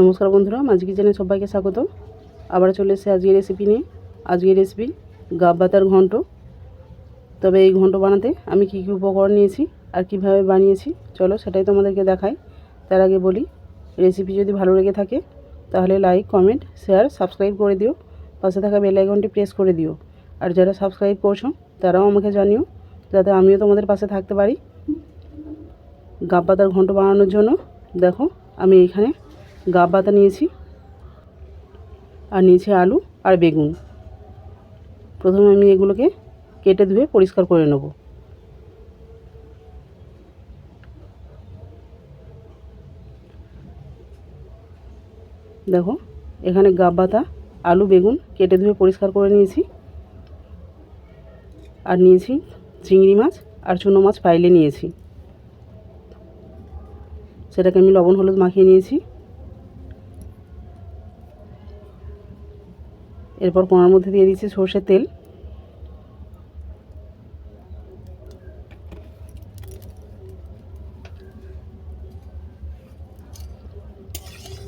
নমস্কার বন্ধুরা, মাঝি কিচেনে সবাইকে স্বাগত। আবার চলে এসেছি আজকের রেসিপি নিয়ে। আজকের রেসিপি গাব পাতার ঘন্ট। তবে এই ঘন্ট বানাতে আমি কী কী উপকরণ নিয়েছি আর কিভাবে বানিয়েছি চলো সেটাই তোমাদেরকে দেখাই। তার আগে বলি, রেসিপি যদি ভালো লেগে থাকে তাহলে লাইক, কমেন্ট, শেয়ার, সাবস্ক্রাইব করে দিও। পাশে থাকা বেল আইকনটি প্রেস করে দিও। আর যারা সাবস্ক্রাইব করছো তারাও আমাকে জানিও, যাতে আমিও তোমাদের পাশে থাকতে পারি। গাব পাতার ঘন্ট বানানোর জন্য দেখো আমি এখানে গাব পাতা নিয়েছি আর নিয়েছি আলু আর বেগুন। প্রথমে আমি এগুলোকে কেটে ধুয়ে পরিষ্কার করে নেব। দেখো এখানে গাব পাতা, আলু, বেগুন কেটে ধুয়ে পরিষ্কার করে নিয়েছি। আর নিয়েছি চিংড়ি মাছ আর চুনো মাছ ফাইলে নিয়েছি, সেটাকে আমি লবণ হলুদ মাখিয়ে নিয়েছি। এরপর কড়ার মধ্যে দিয়ে দিচ্ছি সরষের তেল।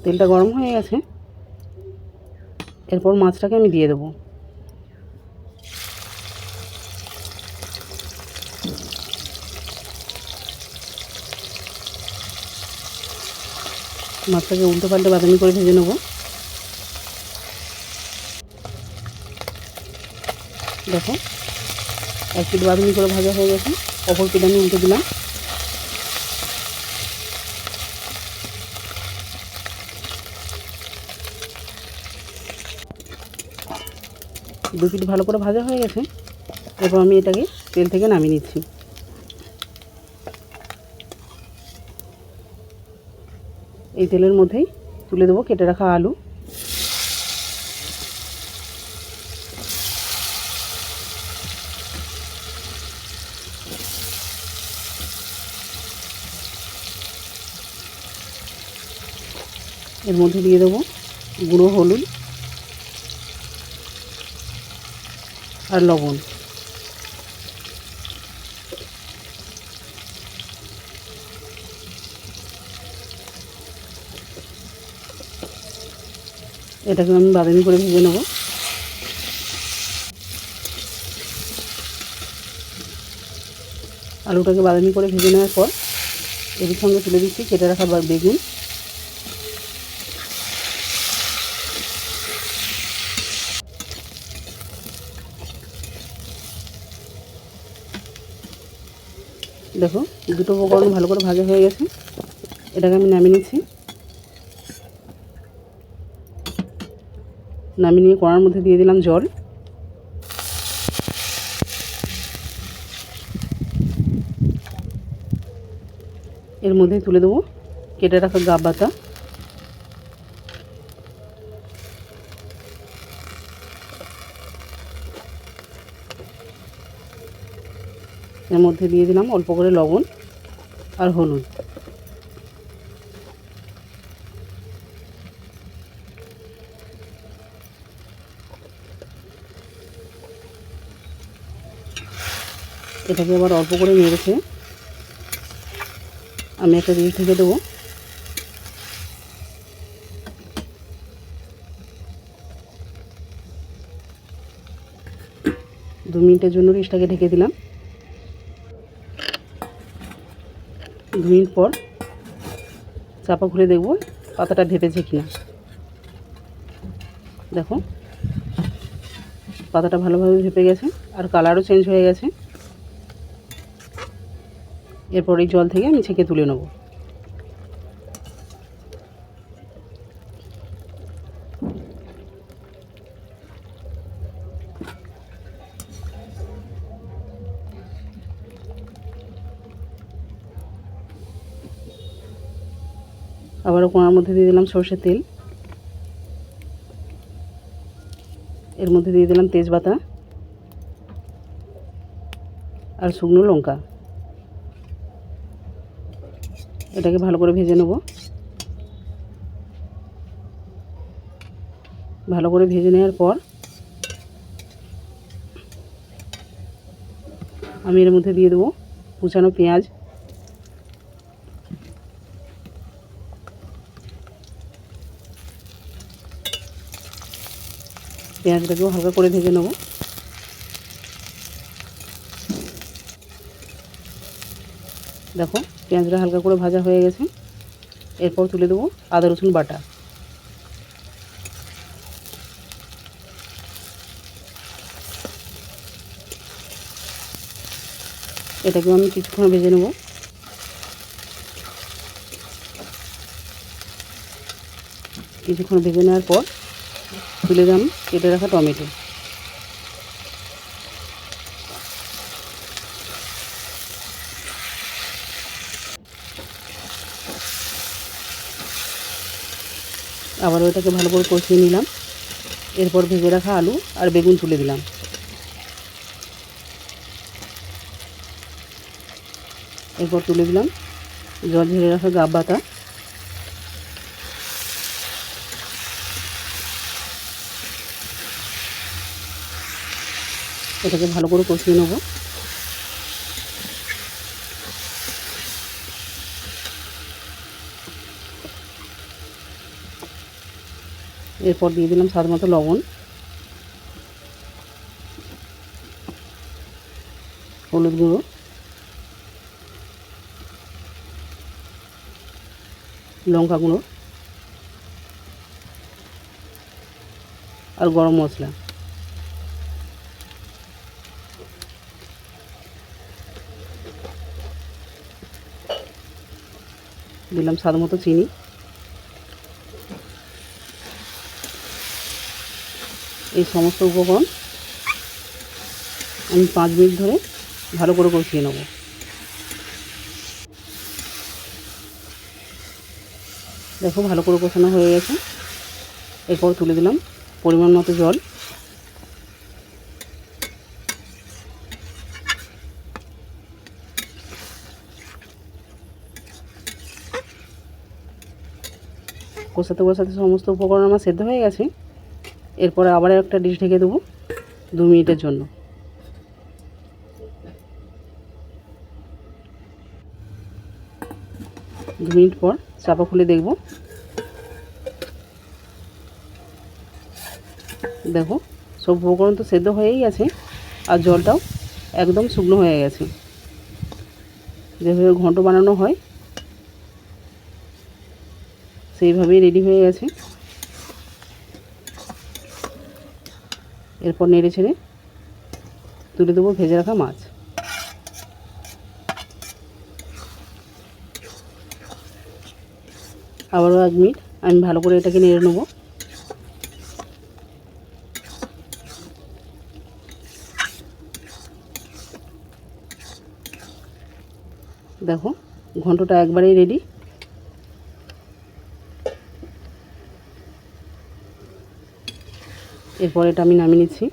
তেলটা গরম হয়ে গেছে, এরপর মাছটাকে আমি দিয়ে দেবো। মাছটাকে উল্টো পাল্টে বাদামি করে ভেজে নেব। দেখো এক পিঠ বাদামি করে ভাজা হয়ে গেছে, অপর পিঠ আমি উল্টে দিলাম। দু পিঠ ভালো করে ভাজা হয়ে গেছে, এরপর আমি এটাকে তেল থেকে নামিয়ে নিচ্ছি। এই তেলের মধ্যেই তুলে দেবো কেটে রাখা আলু। এর মধ্যে দিয়ে দেবো গুঁড়ো হলুদ আর লবণ। এটাকে আমি বাদামি করে ভেজে নেব। আলুটাকে বাদামি করে ভেজে নেওয়ার পর এর সঙ্গে তুলে দিচ্ছি কেটে রাখা বেগুন। দেখো দুটো উপকরণ ভালো করে ভাজা হয়ে গেছে, এটাকে আমি নামিয়ে নিচ্ছি। নামিয়ে নিয়ে কড়ার মধ্যে দিয়ে দিলাম জল। এর মধ্যে তুলে দেবো কেটে রাখা গাব পাতা। এর মধ্যে দিয়ে দিলাম অল্প করে লবণ আর হলুদ। এটাকে আবার অল্প করে নেড়েছে আমি একটা দিয়ে ঢেকে দেবো। 2 মিনিটের জন্য রিসটাকে ঢেকে দিলাম। 2 মিনিট পর চাপা খুলে দেখব পাতাটা ঢেপেছে কিনা। দেখো পাতাটা ভালোভাবে ঢেপে গেছে আর কালারও চেঞ্জ হয়ে গেছে। এরপর এই জল থেকে আমি ছেঁকে তুলে নেব। আবারও কড়ার মধ্যে দিয়ে দিলাম সরষের তেল। এর মধ্যে দিয়ে দিলাম তেজপাতা আর শুকনো লঙ্কা। এটাকে ভালো করে ভেজে নেব। ভালো করে ভেজে নেওয়ার পর আমি এর মধ্যে দিয়ে দেবো কুচানো পেঁয়াজ, পেঁয়াজটাকেও হালকা করে ভেজে নেব। দেখো পেঁয়াজটা হালকা করে ভাজা হয়ে গেছে। এরপর তুলে দেবো আদা রসুন বাটা। এটাকেও আমি কিছুক্ষণ ভেজে নেব। কিছুক্ষণ ভেজে নেওয়ার পর তুলে দিলাম কেটে রাখা টমেটো। আবার ওটাকে ভালো করে কষিয়ে নিলাম। এরপর ভেজে রাখা আলু আর বেগুন তুলে দিলাম। এরপর তুলে দিলাম জল ঝেড়ে রাখা গাব বাতা। এটাকে ভালো করে কষিয়ে নেব। এরপর দিয়ে দিলাম স্বাদ মতো লবণ, হলুদ গুঁড়ো, লঙ্কা গুঁড়ো আর গরম মশলা। দিলাম স্বাদ মতো চিনি। এই সমস্ত উপকরণ আমি 5 মিনিট ধরে ভালো করে কষিয়ে নেব। দেখো ভালো করে কষানো হয়ে গেছে। এরপর তুলে দিলাম পরিমাণ মতো জল। কষাতে কষাতে সমস্ত উপকরণ আমার সেদ্ধ হয়ে গেছে। এরপরে আবার একটা ডিশ ঢেকে দেবো 2 মিনিটের জন্য। 2 মিনিট পর চাপা খুলে দেখব। দেখো সব উপকরণ তো সেদ্ধ হয়েই গেছে আর জলটাও একদম শুকনো হয়ে গেছে। যেভাবে ঘন্ট বানানো হয় সেইভাবেই রেডি হয়ে গেছে। এরপর নেড়ে ছেড়ে তুলে দেবো ভেজে রাখা মাছ। আবারও 1 মিনিট আমি ভালো করে এটাকে নেড়ে নেব। দেখো ঘন্টটা একবারেই রেডি। এরপর এটা আমি নামিয়ে নিচ্ছি।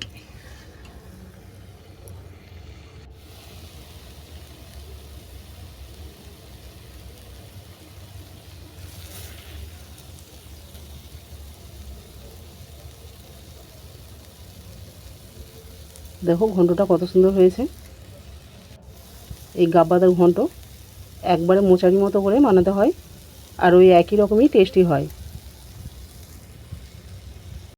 দেখো ঘন্টটা কত সুন্দর হয়েছে। এই গাব বাতার ঘন্ট একবারে মোচারি মতো করে বানাতে হয় আর ওই একই রকমই টেস্টি হয়।